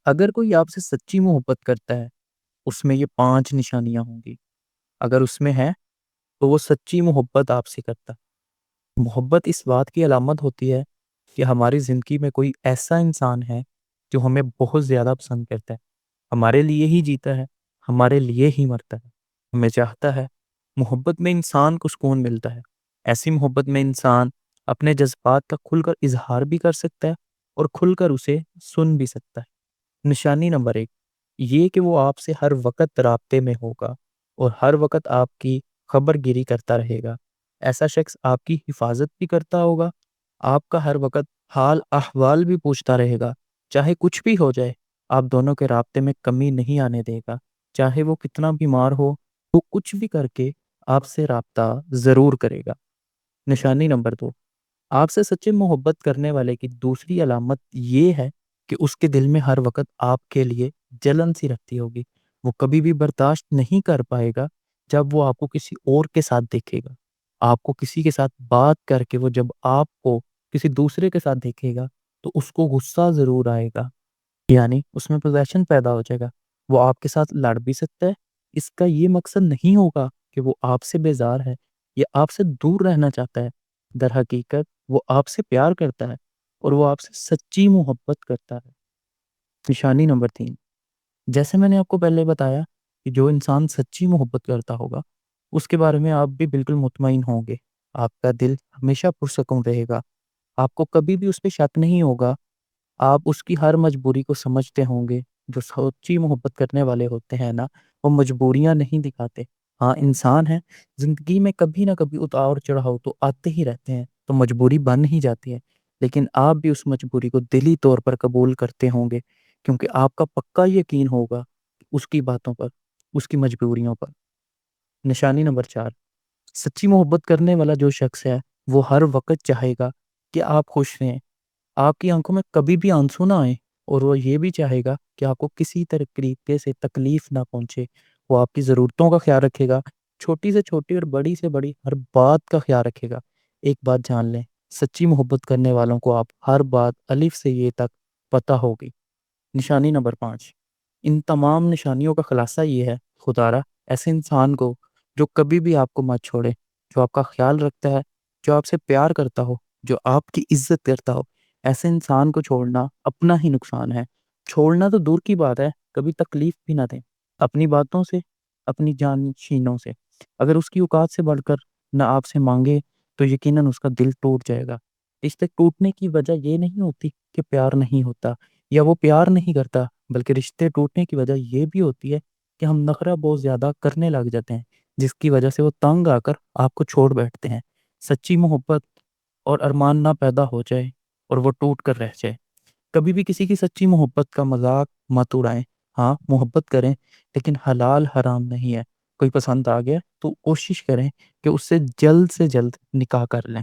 اگر کوئی آپ سے سچی محبت کرتا ہے، اس میں یہ 5 نشانیاں ہوں گی۔ اگر اس میں ہے تو وہ سچی محبت آپ سے کرتا ہے۔ محبت اس بات کی علامت ہوتی ہے کہ ہماری زندگی میں کوئی ایسا انسان ہے جو ہمیں بہت زیادہ پسند کرتا ہے، ہمارے لیے ہی جیتا ہے، ہمارے لیے ہی مرتا ہے، ہمیں چاہتا ہے۔ محبت میں انسان کو سکون ملتا ہے۔ ایسی محبت میں انسان اپنے جذبات کا کھل کر اظہار بھی کر سکتا ہے اور کھل کر اسے سن بھی سکتا ہے۔ نشانی نمبر 1، یہ کہ وہ آپ سے ہر وقت رابطے میں ہوگا اور ہر وقت آپ کی خبر گیری کرتا رہے گا۔ ایسا شخص آپ کی حفاظت بھی کرتا ہوگا، آپ کا ہر وقت حال احوال بھی پوچھتا رہے گا۔ چاہے کچھ بھی ہو جائے، آپ دونوں کے رابطے میں کمی نہیں آنے دے گا۔ چاہے وہ کتنا بیمار ہو، وہ کچھ بھی کر کے آپ سے رابطہ ضرور کرے گا۔ نشانی نمبر 2، آپ سے سچے محبت کرنے والے کی دوسری علامت یہ ہے کہ اس کے دل میں ہر وقت آپ کے لیے جلن سی رکھتی ہوگی۔ وہ کبھی بھی برداشت نہیں کر پائے گا جب وہ آپ کو کسی اور کے ساتھ دیکھے گا۔ آپ کو کسی کے ساتھ بات کر کے وہ جب آپ کو کسی دوسرے کے ساتھ دیکھے گا تو اس کو غصہ ضرور آئے گا، یعنی اس میں پوزیشن پیدا ہو جائے گا۔ وہ آپ کے ساتھ لڑ بھی سکتا ہے۔ اس کا یہ مقصد نہیں ہوگا کہ وہ آپ سے بیزار ہے یا آپ سے دور رہنا چاہتا ہے۔ در حقیقت وہ آپ سے پیار کرتا ہے اور وہ آپ سے سچی محبت کرتا ہے۔ نشانی نمبر 3، جیسے میں نے آپ کو پہلے بتایا کہ جو انسان سچی محبت کرتا ہوگا اس کے بارے میں آپ بھی بالکل مطمئن ہوں گے۔ آپ کا دل ہمیشہ پرسکون رہے گا، آپ کو کبھی بھی اس پہ شک نہیں ہوگا۔ آپ اس کی ہر مجبوری کو سمجھتے ہوں گے۔ جو سچی محبت کرنے والے ہوتے ہیں نا، وہ مجبوریاں نہیں دکھاتے۔ ہاں، انسان ہے، زندگی میں کبھی نہ کبھی اتار چڑھاؤ تو آتے ہی رہتے ہیں، تو مجبوری بن ہی جاتی ہے، لیکن آپ بھی اس مجبوری کو دلی طور پر قبول کرتے ہوں گے، کیونکہ آپ کا پکا یقین ہوگا اس کی باتوں پر، اس کی مجبوریوں پر۔ نشانی نمبر 4، سچی محبت کرنے والا جو شخص ہے وہ ہر وقت چاہے گا کہ آپ خوش رہیں، آپ کی آنکھوں میں کبھی بھی آنسو نہ آئے، اور وہ یہ بھی چاہے گا کہ آپ کو کسی طریقے سے تکلیف نہ پہنچے۔ وہ آپ کی ضرورتوں کا خیال رکھے گا، چھوٹی سے چھوٹی اور بڑی سے بڑی ہر بات کا خیال رکھے گا۔ ایک بات جان لیں، سچی محبت کرنے والوں کو آپ ہر بات الف سے یہ تک پتہ ہوگی۔ نشانی نمبر 5، ان تمام نشانیوں کا خلاصہ یہ ہے، خدارا ایسے انسان کو جو کبھی بھی آپ کو مت چھوڑے، جو آپ کا خیال رکھتا ہے، جو آپ سے پیار کرتا ہو، جو آپ کی عزت کرتا ہو، ایسے انسان کو چھوڑنا اپنا ہی نقصان ہے۔ چھوڑنا تو دور کی بات ہے، کبھی تکلیف بھی نہ دیں اپنی باتوں سے، اپنی جانشینوں سے۔ اگر اس کی اوقات سے بڑھ کر نہ آپ سے مانگے تو یقیناً اس کا دل ٹوٹ جائے گا۔ رشتے ٹوٹنے کی وجہ یہ نہیں ہوتی کہ پیار نہیں ہوتا یا وہ پیار نہیں کرتا، بلکہ رشتے ٹوٹنے کی وجہ یہ بھی ہوتی ہے کہ ہم نخرہ بہت زیادہ کرنے لگ جاتے ہیں، جس کی وجہ سے وہ تنگ آ کر آپ کو چھوڑ بیٹھتے ہیں۔ سچی محبت اور ارمان نہ پیدا ہو جائے اور وہ ٹوٹ کر رہ جائے۔ کبھی بھی کسی کی سچی محبت کا مذاق مت اڑائیں۔ ہاں، محبت کریں، لیکن حلال حرام نہیں ہے۔ کوئی پسند آ گیا تو کوشش کریں کہ اس سے جلد نکاح کر لیں۔